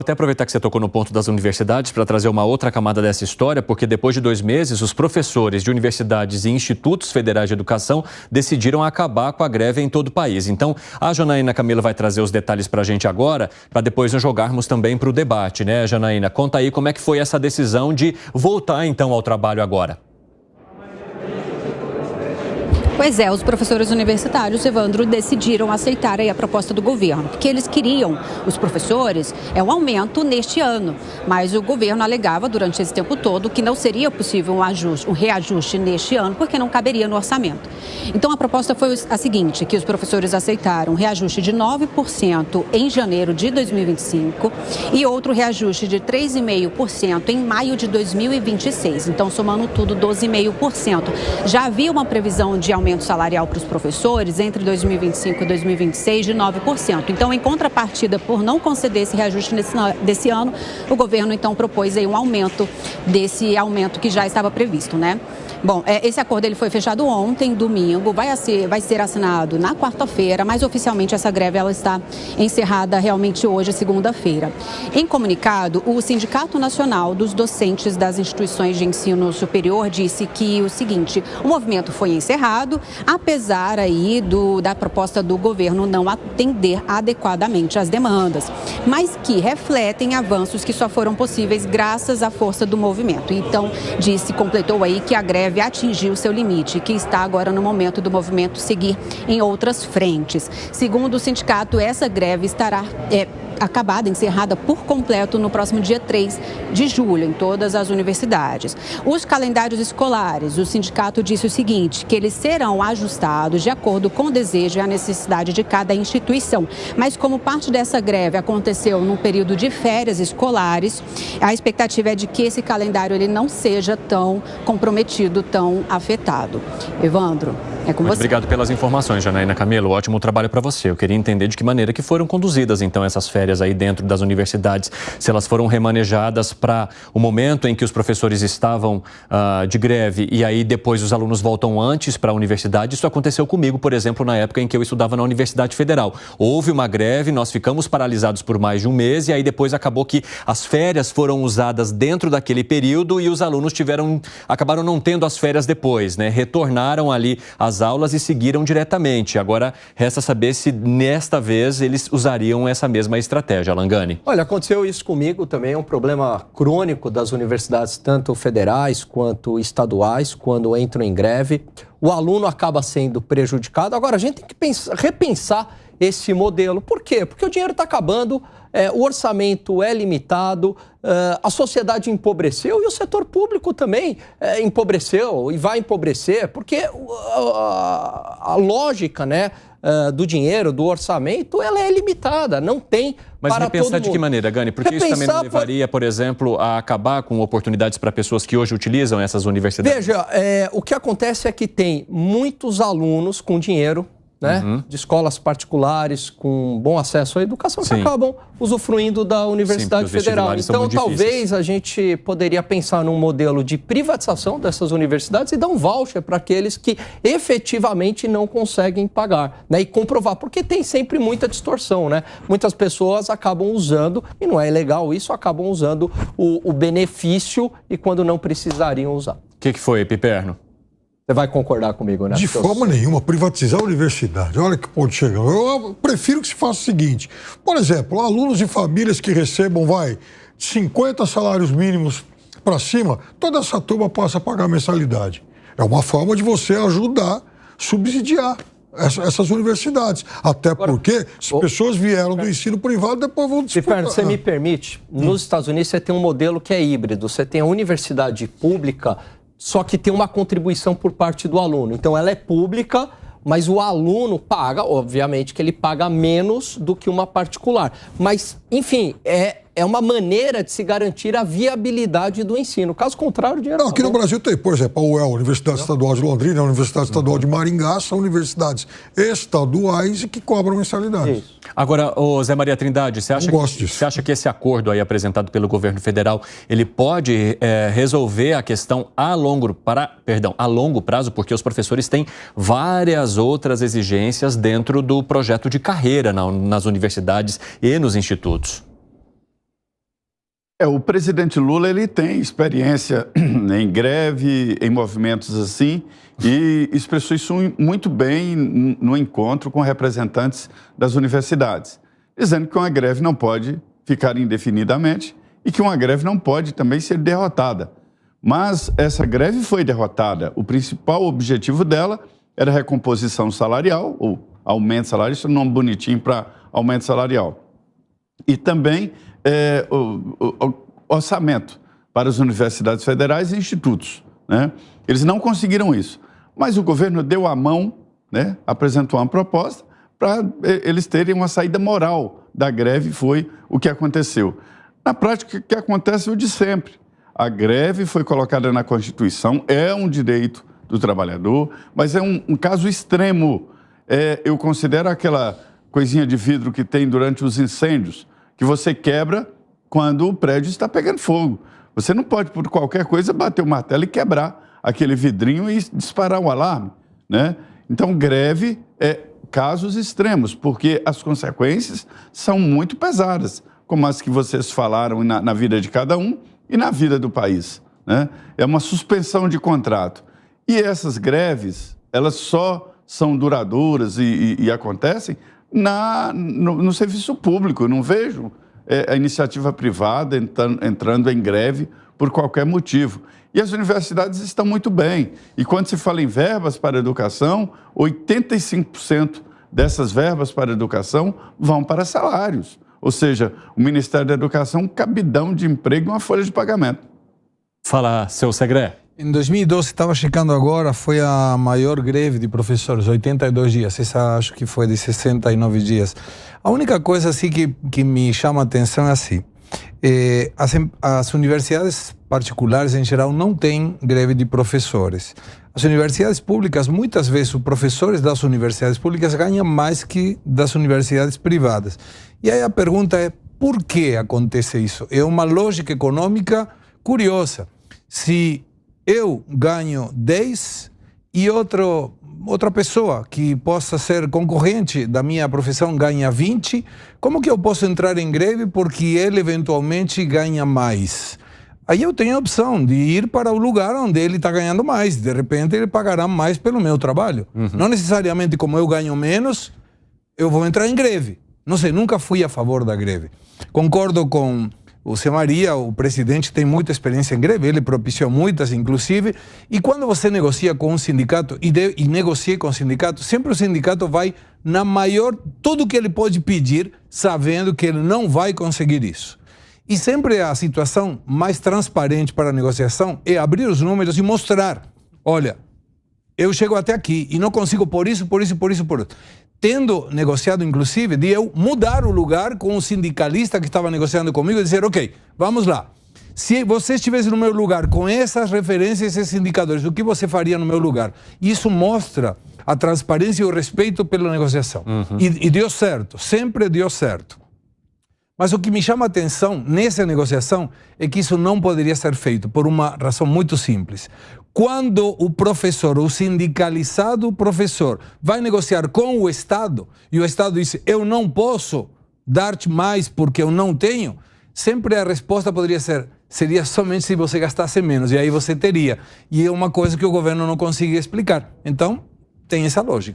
Até aproveitar que você tocou no ponto das universidades para trazer uma outra camada dessa história, porque depois de 2 meses, os professores de universidades e institutos federais de educação decidiram acabar com a greve em todo o país. Então, a Janaína Camilo vai trazer os detalhes para a gente agora, para depois nós jogarmos também para o debate, né, Janaína? Conta aí como é que foi essa decisão de voltar, então, ao trabalho agora. Pois é, os professores universitários, Evandro, decidiram aceitar aí a proposta do governo, porque eles queriam, os professores, um aumento neste ano, mas o governo alegava durante esse tempo todo que não seria possível um reajuste neste ano, porque não caberia no orçamento. Então a proposta foi a seguinte, que os professores aceitaram um reajuste de 9% em janeiro de 2025 e outro reajuste de 3,5% em maio de 2026, então somando tudo 12,5%. Já havia uma previsão de aumento salarial para os professores entre 2025 e 2026 de 9%. Então, em contrapartida, por não conceder esse reajuste desse ano, o governo então propôs aí um aumento desse aumento que já estava previsto, né? Bom, esse acordo ele foi fechado ontem, domingo, vai ser assinado na quarta-feira, mas oficialmente essa greve ela está encerrada realmente hoje, segunda-feira. Em comunicado, o Sindicato Nacional dos Docentes das Instituições de Ensino Superior disse que o seguinte, o movimento foi encerrado, apesar aí da proposta do governo não atender adequadamente às demandas, mas que refletem avanços que só foram possíveis graças à força do movimento. Então, completou aí que a greve atingiu seu limite, que está agora no momento do movimento seguir em outras frentes. Segundo o sindicato, essa greve estará acabada, encerrada por completo no próximo dia 3 de julho, em todas as universidades. Os calendários escolares, o sindicato disse o seguinte, que eles serão ajustados de acordo com o desejo e a necessidade de cada instituição. Mas como parte dessa greve aconteceu num período de férias escolares, a expectativa é de que esse calendário ele não seja tão comprometido, tão afetado. Evandro, é com você. Obrigado pelas informações, Janaína Camilo. Ótimo trabalho para você. Eu queria entender de que maneira que foram conduzidas, então, essas férias aí dentro das universidades, se elas foram remanejadas para o momento em que os professores estavam de greve e aí depois os alunos voltam antes para a universidade. Isso aconteceu comigo, por exemplo, na época em que eu estudava na Universidade Federal. Houve uma greve, nós ficamos paralisados por mais de um mês e aí depois acabou que as férias foram usadas dentro daquele período e os alunos acabaram não tendo as férias depois, né? Retornaram ali às aulas e seguiram diretamente. Agora, resta saber se nesta vez eles usariam essa mesma estratégia, Langani. Olha, aconteceu isso comigo também, é um problema crônico das universidades, tanto federais quanto estaduais, quando entram em greve. O aluno acaba sendo prejudicado. Agora, a gente tem que repensar esse modelo. Por quê? Porque o dinheiro está acabando, o orçamento é limitado, a sociedade empobreceu e o setor público também empobreceu e vai empobrecer, porque a lógica, né, do dinheiro, do orçamento, ela é limitada, não tem Mas para todo repensar mundo. De que maneira, Gani? Porque isso também não levaria, por exemplo, a acabar com oportunidades para pessoas que hoje utilizam essas universidades? Veja, o que acontece é que tem muitos alunos com dinheiro, né, de escolas particulares com bom acesso à educação, que acabam usufruindo da Universidade Federal. Então, talvez a gente poderia pensar num modelo de privatização dessas universidades e dar um voucher para aqueles que efetivamente não conseguem pagar, né, e comprovar, porque tem sempre muita distorção, né? Muitas pessoas acabam usando, e não é legal isso, acabam usando o benefício e quando não precisariam usar. O que foi, Piperno? Você vai concordar comigo, né? De forma nenhuma, privatizar a universidade. Olha que ponto chegamos. Eu prefiro que se faça o seguinte. Por exemplo, alunos de famílias que recebam, 50 salários mínimos para cima, toda essa turma passa a pagar mensalidade. É uma forma de você ajudar, subsidiar essas universidades. Até porque as pessoas vieram do ensino privado, depois vão disputar. Você me permite? Nos Estados Unidos você tem um modelo que é híbrido. Você tem a universidade pública, só que tem uma contribuição por parte do aluno. Então, ela é pública, mas o aluno paga, obviamente, que ele paga menos do que uma particular. Mas, enfim, é uma maneira de se garantir a viabilidade do ensino. Caso contrário, o dinheiro... Não, aqui no Brasil tem, por exemplo, a UEL, a Universidade Estadual de Londrina, a Universidade Estadual de Maringá, são universidades estaduais e que cobram mensalidades. Isso. Agora, Zé Maria Trindade, você acha que esse acordo aí apresentado pelo governo federal, ele pode resolver a questão a longo prazo, porque os professores têm várias outras exigências dentro do projeto de carreira nas universidades e nos institutos? O presidente Lula, ele tem experiência em greve, em movimentos assim, e expressou isso muito bem no encontro com representantes das universidades, dizendo que uma greve não pode ficar indefinidamente e que uma greve não pode também ser derrotada. Mas essa greve foi derrotada. O principal objetivo dela era recomposição salarial, ou aumento salarial, isso é um nome bonitinho para aumento salarial. E também o orçamento para as universidades federais e institutos, né? Eles não conseguiram isso. Mas o governo deu a mão, né? Apresentou uma proposta para eles terem uma saída moral da greve, foi o que aconteceu. Na prática, o que acontece é o de sempre. A greve foi colocada na Constituição, é um direito do trabalhador, mas é um caso extremo. Eu considero aquela coisinha de vidro que tem durante os incêndios, que você quebra quando o prédio está pegando fogo. Você não pode, por qualquer coisa, bater o martelo e quebrar aquele vidrinho e disparar o alarme, né? Então, greve é casos extremos, porque as consequências são muito pesadas, como as que vocês falaram na vida de cada um e na vida do país, né? É uma suspensão de contrato. E essas greves, elas só são duradouras e acontecem no serviço público. Eu não vejo a iniciativa privada entrando em greve por qualquer motivo. E as universidades estão muito bem. E quando se fala em verbas para a educação, 85% dessas verbas para a educação vão para salários. Ou seja, o Ministério da Educação, um cabidão de emprego e uma folha de pagamento. Fala, seu Segré. Em 2012, estava checando agora, foi a maior greve de professores, 82 dias. Essa acho que foi de 69 dias. A única coisa assim que me chama a atenção é assim. As universidades particulares, em geral, não têm greve de professores. As universidades públicas, muitas vezes, os professores das universidades públicas ganham mais que das universidades privadas. E aí a pergunta é, por que acontece isso? É uma lógica econômica curiosa. Se eu ganho 10 e outra pessoa que possa ser concorrente da minha profissão ganha 20, como que eu posso entrar em greve porque ele eventualmente ganha mais? Aí eu tenho a opção de ir para o lugar onde ele está ganhando mais. De repente ele pagará mais pelo meu trabalho. Não necessariamente como eu ganho menos, eu vou entrar em greve. Não sei, nunca fui a favor da greve. Concordo com o Zé Maria, o presidente tem muita experiência em greve, ele propiciou muitas, inclusive, e quando você negocia com um sindicato, e negocia com o sindicato, sempre o sindicato vai na maior, tudo que ele pode pedir, sabendo que ele não vai conseguir isso. E sempre a situação mais transparente para a negociação é abrir os números e mostrar, olha, eu chego até aqui e não consigo por isso. Tendo negociado, inclusive, de eu mudar o lugar com o sindicalista que estava negociando comigo e dizer, ok, vamos lá. Se você estivesse no meu lugar com essas referências, esses indicadores, o que você faria no meu lugar? Isso mostra a transparência e o respeito pela negociação. E deu certo, sempre deu certo. Mas o que me chama a atenção nessa negociação é que isso não poderia ser feito por uma razão muito simples. Quando o professor, o sindicalizado professor, vai negociar com o Estado e o Estado diz, eu não posso dar-te mais porque eu não tenho, sempre a resposta poderia ser, seria somente se você gastasse menos, e aí você teria. E é uma coisa que o governo não consegue explicar. Então, tem essa lógica.